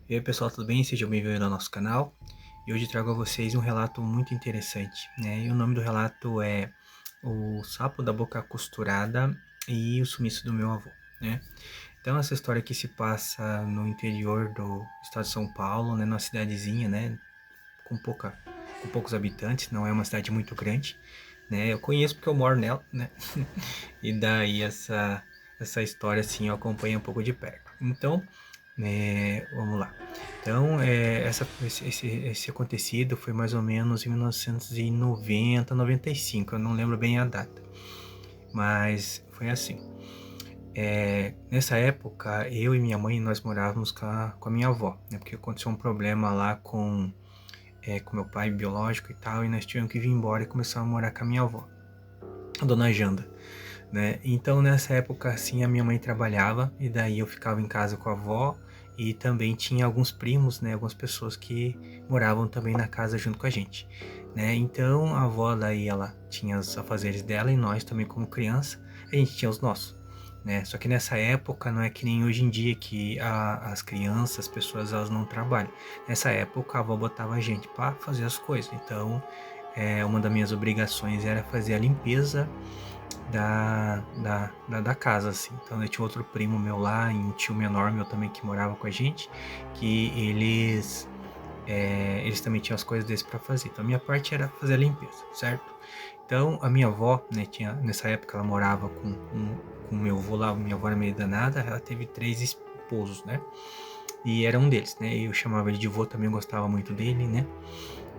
E aí pessoal, tudo bem? Sejam bem-vindos ao nosso canal. E hoje trago a vocês um relato muito interessante, né? E o nome do relato é O Sapo da Boca Costurada e o Sumiço do Meu Avô, né? Então essa história aqui se passa no interior do estado de São Paulo, né? Numa cidadezinha, né? Com poucos habitantes, não é uma cidade muito grande, né? Eu conheço porque eu moro nela, né? E daí essa história assim eu acompanho um pouco de perto. Então, vamos lá. Então, esse acontecido foi mais ou menos em 1990, 95, eu não lembro bem a data, mas foi assim. Nessa época, eu e minha mãe, nós morávamos com a minha avó, né? Porque aconteceu um problema lá com meu pai biológico e tal, e nós tivemos que vir embora e começar a morar com a minha avó, a dona Janda, né? Então nessa época assim a minha mãe trabalhava e daí eu ficava em casa com a avó e também tinha alguns primos, né? Algumas pessoas que moravam também na casa junto com a gente, né? Então a avó daí ela tinha os afazeres dela e nós também como criança a gente tinha os nossos, né? Só que nessa época não é que nem hoje em dia que as crianças, as pessoas elas não trabalham. Nessa época a avó botava a gente para fazer as coisas. Então uma das minhas obrigações era fazer a limpeza da casa, assim. Então eu tinha outro primo meu lá e um tio menor meu também que morava com a gente, que eles também tinham as coisas deles para fazer. Então a minha parte era fazer a limpeza, certo? Então a minha avó, né, nessa época ela morava com meu avô lá, minha avó era meio danada, ela teve 3 esposos, né? E era um deles, né? Eu chamava ele de vô, também gostava muito dele, né?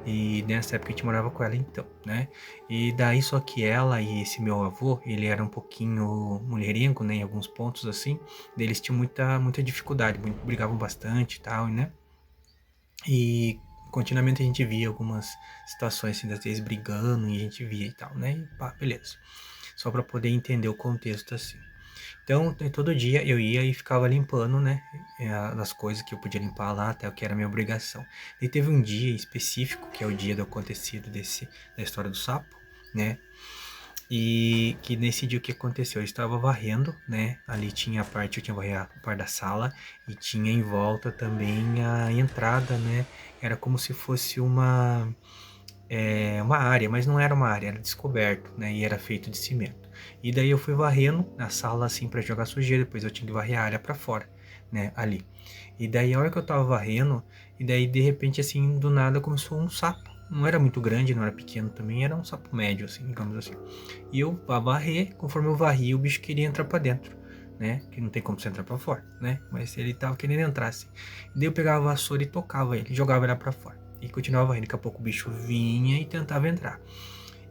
E nessa época a gente morava com ela então, né? E daí só que ela e esse meu avô, ele era um pouquinho mulherengo, né? Em alguns pontos assim. Daí eles tinham muita dificuldade, brigavam bastante e tal, né? E continuamente a gente via algumas situações assim, das vezes brigando e a gente via e tal, né? E pá, beleza. Só para poder entender o contexto assim. Então, todo dia eu ia e ficava limpando, né, as coisas que eu podia limpar lá, até o que era minha obrigação. E teve um dia específico, que é o dia do acontecido da história do sapo, né, e que nesse dia o que aconteceu? Eu estava varrendo, né, ali tinha a parte, eu tinha varrido a parte da sala, e tinha em volta também a entrada, né, era como se fosse uma área, mas não era uma área, era descoberto, né? E era feito de cimento. E daí eu fui varrendo na sala assim para jogar sujeira, depois eu tinha que varrer a área para fora, né? Ali. E daí a hora que eu tava varrendo, e daí de repente assim, do nada começou um sapo. Não era muito grande, não era pequeno também, era um sapo médio, assim, digamos assim. E eu a varrer, conforme eu varria, o bicho queria entrar para dentro, né? Que não tem como você entrar para fora, né? Mas ele tava querendo entrar assim. E daí eu pegava a vassoura e tocava ele, jogava ele para fora. E continuava rindo, daqui a pouco o bicho vinha e tentava entrar.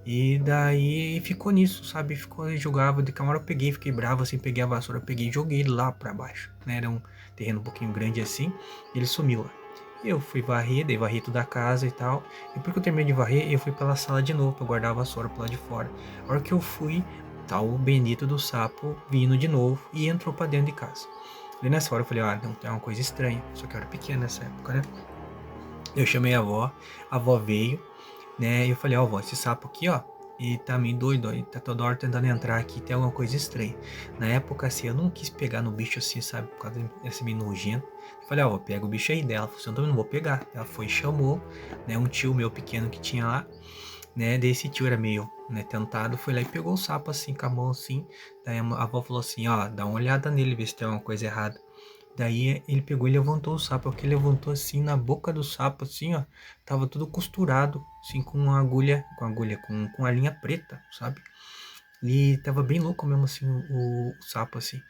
E daí ficou nisso, sabe? Ficou, jogava, de uma hora eu peguei, fiquei bravo assim, peguei a vassoura, peguei e joguei ele lá pra baixo, né? Era um terreno um pouquinho grande assim, e ele sumiu lá. Eu fui varrer, daí varri toda a casa e tal. E depois que eu terminei de varrer, eu fui pela sala de novo pra guardar a vassoura pro lado de fora. A hora que eu fui, tá o bendito do sapo vindo de novo e entrou pra dentro de casa. E nessa hora eu falei, ah, não, tem uma coisa estranha. Só que eu era pequeno nessa época, né? Eu chamei a avó veio, né? E eu falei, ó, vó, esse sapo aqui, ó, ele tá meio doido, ó, ele tá toda hora tentando entrar aqui, tem alguma coisa estranha. Na época, assim, eu não quis pegar no bicho assim, sabe, por causa desse meio nojento. Eu falei, ó, pega o bicho aí dela. Ela falou assim, eu também não vou pegar. Ela foi e chamou, né, um tio meu pequeno que tinha lá, né, desse tio era meio, né, tentado, foi lá e pegou o sapo assim, com a mão assim. Daí a avó falou assim, ó, dá uma olhada nele, ver se tem alguma coisa errada. Daí ele pegou e levantou o sapo, porque ele levantou assim na boca do sapo, assim, ó, tava tudo costurado, assim, com a linha preta, sabe? E tava bem louco mesmo, assim, o sapo, assim.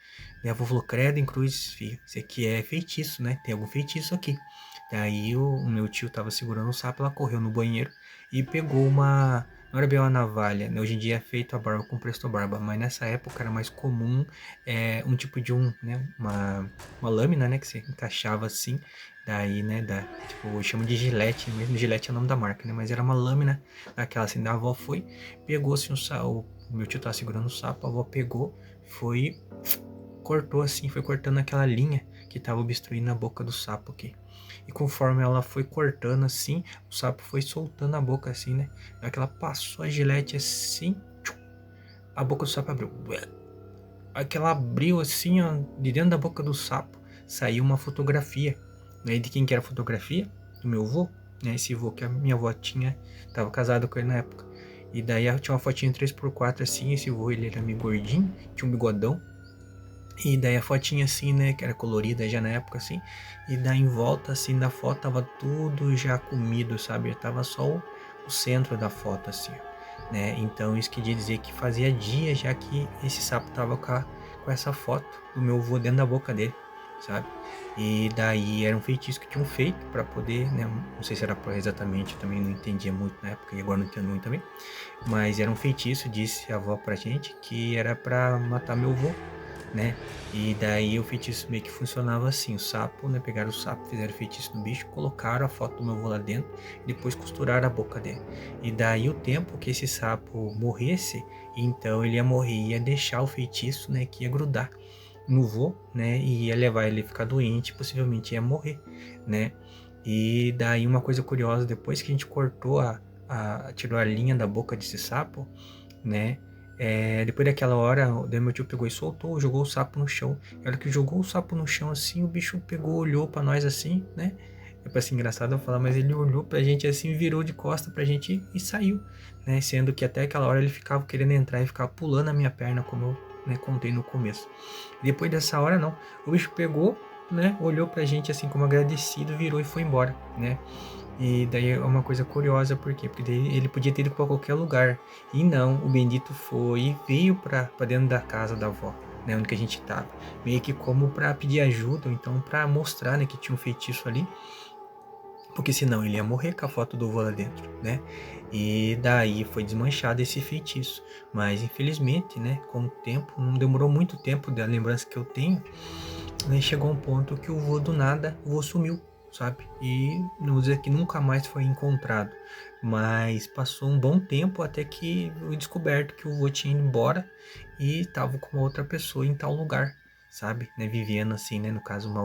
Daí a avó falou, credo em cruz, filho, isso aqui é feitiço, né? Tem algum feitiço aqui. Daí o meu tio tava segurando o sapo, ela correu no banheiro e pegou não era bem uma navalha, né? Hoje em dia é feito a barba com presto barba, mas nessa época era mais comum um tipo de né, uma lâmina, né, que você encaixava assim, daí, né, tipo, eu chamo de gilete, mesmo gilete é o nome da marca, né, mas era uma lâmina daquela assim, da avó foi, pegou assim o meu tio tava segurando o sapo, a avó pegou, foi, cortou assim, foi cortando aquela linha que tava obstruindo a boca do sapo aqui. E conforme ela foi cortando assim, o sapo foi soltando a boca assim, né? Na que ela passou a gilete assim, a boca do sapo abriu. Aquela abriu assim, ó, de dentro da boca do sapo, saiu uma fotografia, Aí de quem que era a fotografia? Do meu avô, né? Esse avô que a minha avó tinha, tava casado com ele na época. E daí tinha uma fotinha 3x4 assim, esse avô ele era meio gordinho, tinha um bigodão. E daí a fotinha assim, né, que era colorida já na época assim, e daí em volta assim da foto tava tudo já comido, sabe? Tava só o centro da foto assim, né? Então isso queria dizer que fazia dias já que esse sapo tava com essa foto do meu avô dentro da boca dele, sabe? E daí era um feitiço que tinham feito para poder, né? Não sei se era pra exatamente, eu também não entendia muito na época e agora não entendo muito também, mas era um feitiço, disse a avó pra gente, que era para matar meu avô, né? E daí o feitiço meio que funcionava assim, o sapo, né? Pegaram o sapo, fizeram o feitiço no bicho, colocaram a foto do meu avô lá dentro e depois costuraram a boca dele. E daí o tempo que esse sapo morresse, então ele ia morrer, ia deixar o feitiço, né? Que ia grudar no vô, né? E ia levar ele a ficar doente, possivelmente ia morrer, né? E daí uma coisa curiosa, depois que a gente cortou tirou a linha da boca desse sapo, né? Depois daquela hora, daí meu tio pegou e soltou, jogou o sapo no chão. E a hora que jogou o sapo no chão assim, o bicho pegou, olhou pra nós assim, né? É pra ser engraçado eu falar, mas ele olhou pra gente assim, virou de costa pra gente e saiu, né? Sendo que até aquela hora ele ficava querendo entrar e ficava pulando a minha perna, como eu, né, contei no começo. Depois dessa hora, não. O bicho pegou, né? Olhou pra gente assim como agradecido, virou e foi embora, né? E daí é uma coisa curiosa, por quê? Porque daí ele podia ter ido para qualquer lugar. E não, o bendito foi e veio para dentro da casa da avó, né, onde que a gente tava. Meio que como para pedir ajuda, ou então para mostrar, né, que tinha um feitiço ali. Porque senão ele ia morrer com a foto do vô lá dentro, né? E daí foi desmanchado esse feitiço. Mas infelizmente, né, com o tempo, não demorou muito tempo da lembrança que eu tenho, né, chegou um ponto que o vô do nada, o vô sumiu, sabe? E não vou dizer que nunca mais foi encontrado, mas passou um bom tempo até que foi descoberto que o vô tinha ido embora e estava com uma outra pessoa em tal lugar, sabe? Né, vivendo assim, né, no caso uma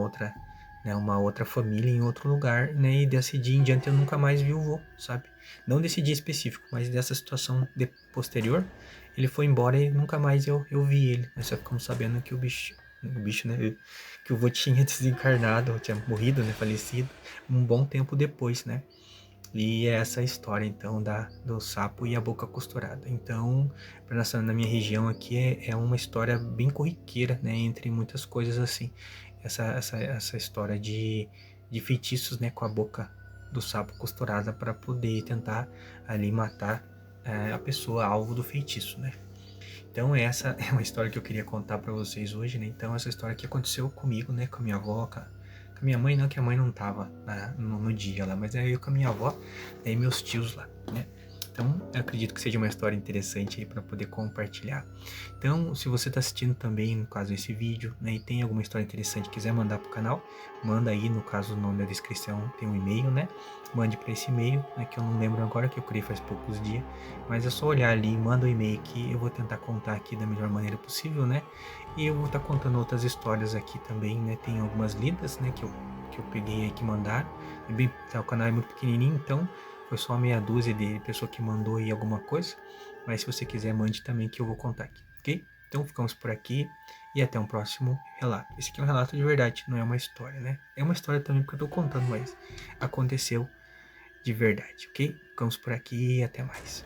outra família em outro lugar, né? E desse dia em diante eu nunca mais vi o vô, sabe? Não desse dia específico, mas dessa situação posterior, ele foi embora e nunca mais eu vi ele. Nós só ficamos sabendo que o bicho, né? Que o vô tinha desencarnado, tinha morrido, né? Falecido, um bom tempo depois, né? E é essa a história, então, do sapo e a boca costurada. Então, na minha região aqui, é uma história bem corriqueira, né? Entre muitas coisas assim. Essa história de feitiços, né? Com a boca do sapo costurada para poder tentar ali matar a pessoa alvo do feitiço, né? Então essa é uma história que eu queria contar para vocês hoje, né? Então essa história que aconteceu comigo, né? Com a minha avó, com a minha mãe, não, que a mãe não tava no dia lá, mas é eu com a minha avó, e meus tios lá, né? Então, eu acredito que seja uma história interessante aí para poder compartilhar. Então, se você está assistindo também, no caso, esse vídeo, né, e tem alguma história interessante e quiser mandar pro canal, manda aí, no caso, na descrição tem um e-mail, né? Mande para esse e-mail, né, que eu não lembro agora, que eu criei faz poucos dias, mas é só olhar ali, manda o e-mail que eu vou tentar contar aqui da melhor maneira possível, né? E eu vou estar contando outras histórias aqui também, né? Tem algumas lidas, né, que eu peguei aí que mandaram. O canal é muito pequenininho, então foi só meia dúzia de pessoa que mandou aí alguma coisa. Mas se você quiser, mande também que eu vou contar aqui, ok? Então ficamos por aqui e até um próximo relato. Esse aqui é um relato de verdade, não é uma história, né? É uma história também porque eu tô contando, mas aconteceu de verdade, ok? Ficamos por aqui e até mais.